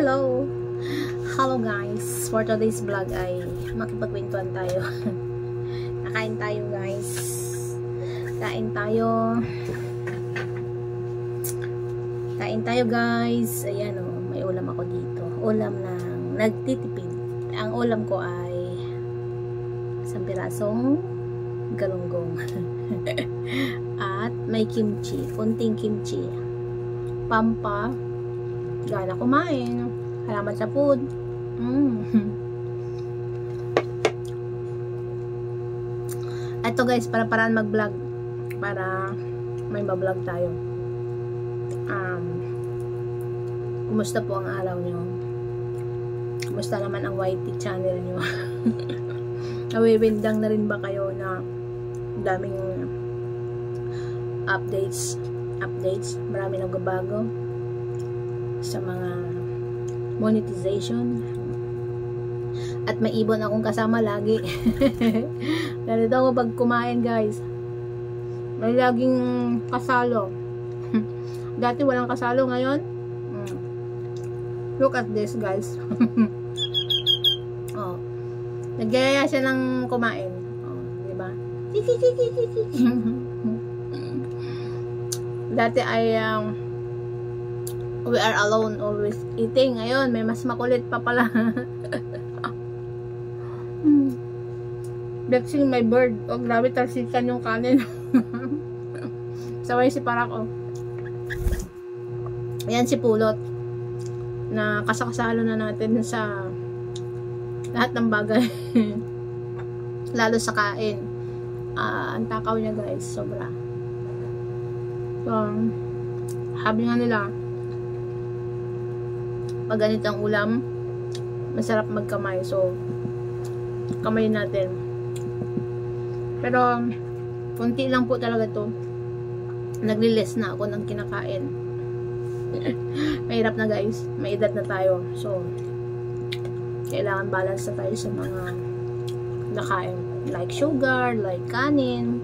Hello! Hello guys! For today's vlog ay makipagkwentuhan tayo. Nakain tayo guys. Kain tayo. Kain tayo guys. Ayan o, may ulam ako dito. Ulam ng nagtitipid. Ang ulam ko ay isang pirasong galunggong. At may kimchi. Kunting kimchi. Pampa. Gana kumain. Salamat sa food. Ito guys, para-paraan mag-vlog. Para may ma-vlog tayo. Kumusta po ang araw nyo? Kumusta naman ang YT channel nyo? Nawiwindang na rin ba kayo na daming updates? Marami nagbabago sa mga monetization. At may ibon akong kasama lagi. Ganito ako pag kumain guys. May laging kasalo. Dati walang kasalo, ngayon look at this guys. Oh. Nagyaya siya ng kumain. Oh, di ba? Dati ay we are alone always eating. Ngayon may mas makulit pa pala. Flexing my bird. Oh, grabe, talsikan yung kanin. Saway si Parak, oh. Ayan si Pulot. Na kasakasalo na natin sa lahat ng bagay. Lalo sa kain. Ang takaw niya guys, sobra. So, sabi nga nila, pag ganito ang ulam, masarap magkamay. So, kamay natin. Pero, kunti lang po talaga to. Naglilis na ako ng kinakain. Mahirap na guys. May edad na tayo. So, kailangan balance na tayo sa mga nakain. Like sugar, like kanin.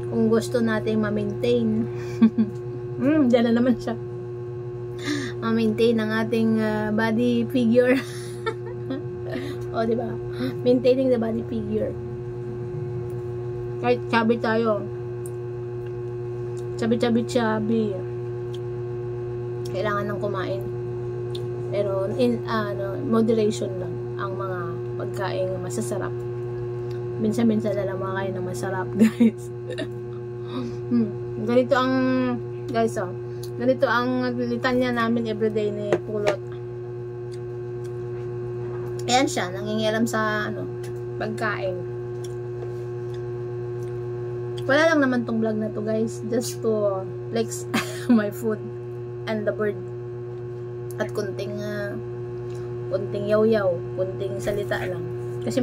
Kung gusto natin ma-maintain. Diyan na naman siya. Ma-maintain ang ating body figure. O, diba? Maintaining the body figure. Kahit chubby tayo. Chubby. Kailangan ng kumain. Pero in moderation lang ang mga pagkain masasarap. Minsan-minsan na lang makain ng masarap, guys. Ganito ang guys, oh. Ganito ang litanya namin everyday ni Pulot. Ayan siya, nangingialam sa pagkain. Wala lang naman tong vlog na to, guys. Just to flex my food and the bird. At kunting yaw-yaw, kunting salita lang. Kasi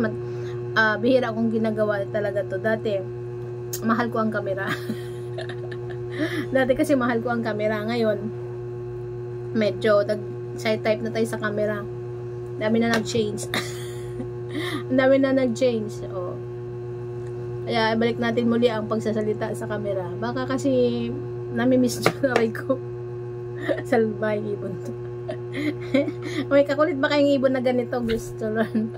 bihira akong ginagawa talaga to. Dati, mahal ko ang camera. Dati kasi mahal ko ang camera. Ngayon, medyo side type na tayo sa camera. Dami na nag-change. Ang dami na nag-change. Oh. Kaya, balik natin muli ang pagsasalita sa camera. Baka kasi, nami-miss na rin ko. Salbay, ibon to. May kakulit ba kayong ibon na ganito? Gusto lang.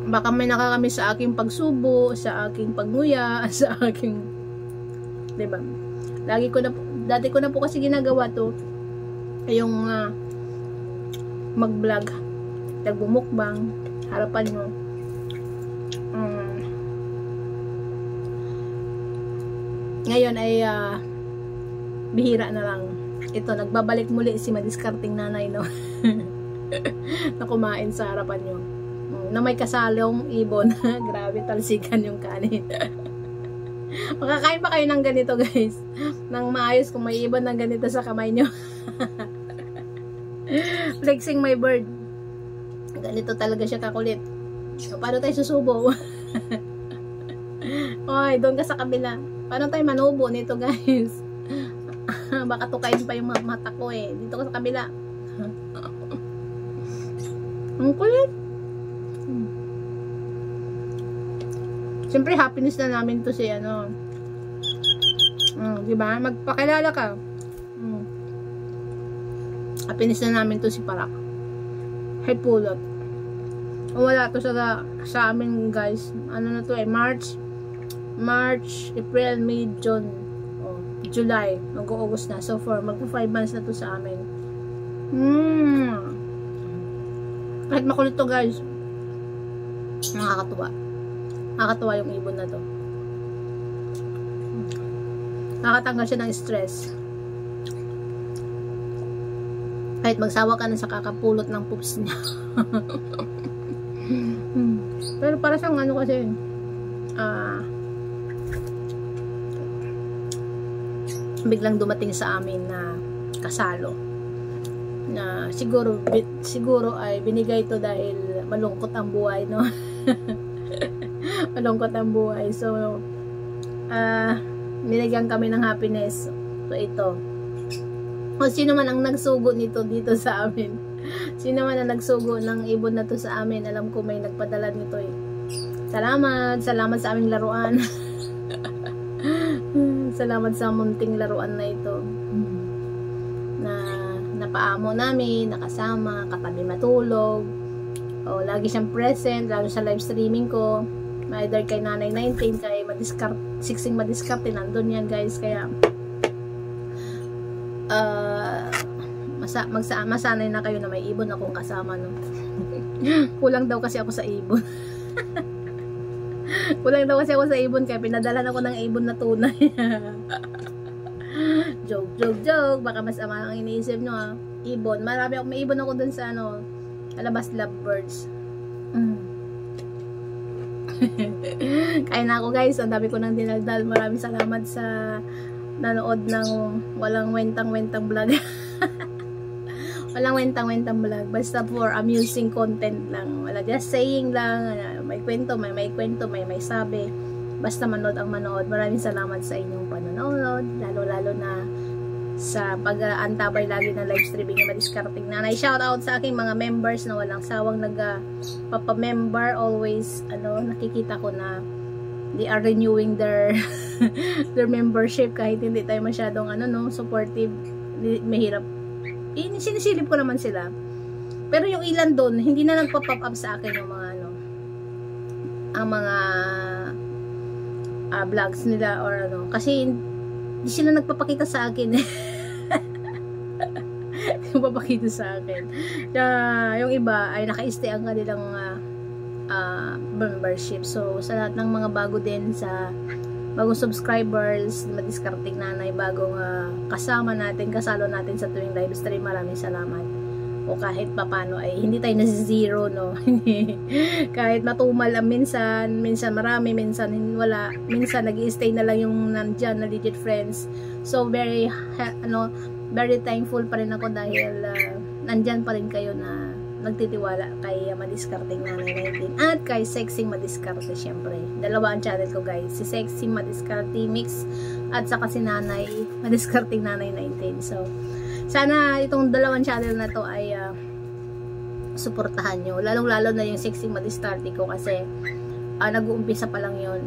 Baka may nakakamiss sa aking pagsubo, sa aking pagnguya, sa aking, diba? Dati ko na po kasi ginagawa to, yung mag-vlog, nagbumukbang, harapan nyo. Ngayon ay bihira na lang. Ito, nagbabalik muli si madiskarting nanay, no? Na kumain sa harapan nyo. Na may kasalong ibon. Grabe, talsikan yung kanin. Makakain pa kayo ng ganito, guys. Nang maayos kung may ibon ng ganito sa kamay nyo. Flexing my bird. Ganito talaga siya kakulit. So, paano tayo susubo? Oy, doon ka sa kabila. Paano tayo manubo nito, guys? Baka tukain pa yung mata ko eh. Dito ka sa kabila. Ang kulit. Siyempre, happiness na namin to si Diba? Magpakilala ka. Apinis na namin to si Parak. Hay pulot. Wala to sa amin guys. Ano na to March, April, May, June, July, mag-August na. So far, magpo 5 months na to sa amin. Kahit makulit to guys, nakakatuwa yung ibon na to. Nakatanggal siya ng stress. Kahit magsawa ka na sa kakapulot ng poops niya. Pero para siyang ano kasi, biglang dumating sa amin na kasalo. Na siguro ay binigay to dahil malungkot ang buhay, no? Malungkot ang buhay. So, binigyan kami ng happiness. So, ito. O sino man ang nagsugo nito dito sa amin. Sino man ang nagsugo ng ibon na to sa amin. Alam ko may nagpadala nito eh. Salamat sa aming laruan. Salamat sa munting laruan na ito. Na napaamo namin, nakasama, katabi matulog. O lagi siyang present, lalo sa live streaming ko. Either kay Nanay 19, kay Siksing Madiskarte, nandun yan guys. Kaya masanay na kayo na may ibon akong kasama, no? Kulang daw kasi ako sa ibon. Kulang daw kasi ako sa ibon, kaya pinadalan ako ng ibon na tunay. Joke. Baka mas ama ang iniisip nyo, ha? Ibon. May ibon ako dun sa Alabas Lovebirds. Kain na ako guys. Ang dami ko nang dinaldal. Maraming salamat sa nanood ng walang wentang-wentang vlog. Walang wentang-wentang vlog. Basta for amusing content lang. Wala, just saying lang. May kwento, may sabi. Basta manood ang manood. Maraming salamat sa inyong panonood. Lalo-lalo na sa pag-antabay lagi ng live streaming ni Madiskarting Nanay. Shout out sa aking mga members na walang sawang nagpapa-member. Always, nakikita ko na they are renewing their membership kahit hindi tayo masyadong supportive. Mahirap. Sinisilip ko naman sila. Pero yung ilan doon, hindi na nagpa-pop up sa akin yung mga ang mga vlogs nila or kasi hindi sila nagpapakita sa akin. Nagpapakita sa akin. Yung iba ay naka-stay ang kanilang membership. So, sa lahat ng mga bago din, sa bagong subscribers, Madiskarting Nanay, bagong kasama natin, kasalo natin sa tuwing live stream, maraming salamat. O kahit papano ay hindi tayo nasi-zero, no? Kahit matumal ang minsan marami, minsan wala, minsan nag-i-stay na lang yung nandyan na legit friends. So very thankful pa rin ako dahil nandyan pa rin kayo na nagtitiwala kay Madiskarting Nanay 19 at kay Sexing Madiskarte. Syempre, dalawa ang channel ko guys, si Sexing Madiskarte Mix at saka si Nanay Madiskarting Nanay 19. So sana itong dalawang channel na to ay suportahan nyo. Lalong-lalo na yung Sexing Madiskarte ko kasi nag-uumpisa pa lang yun.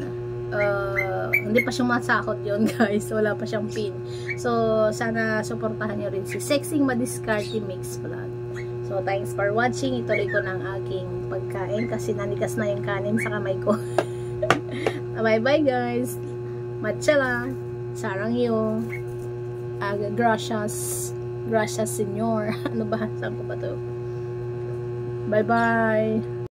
Hindi pa siyang masakot yun guys. Wala pa siyang pin. So, sana suportahan nyo rin si Sexing Madiskarte Mix Vlog. So, thanks for watching. Ituloy ko ng aking pagkain kasi nanigas na yung kanin sa kamay ko. Bye-bye guys. Matchala. Sarang yo. Gracias senyor. Ano ba? Saan ko ba to? Bye bye.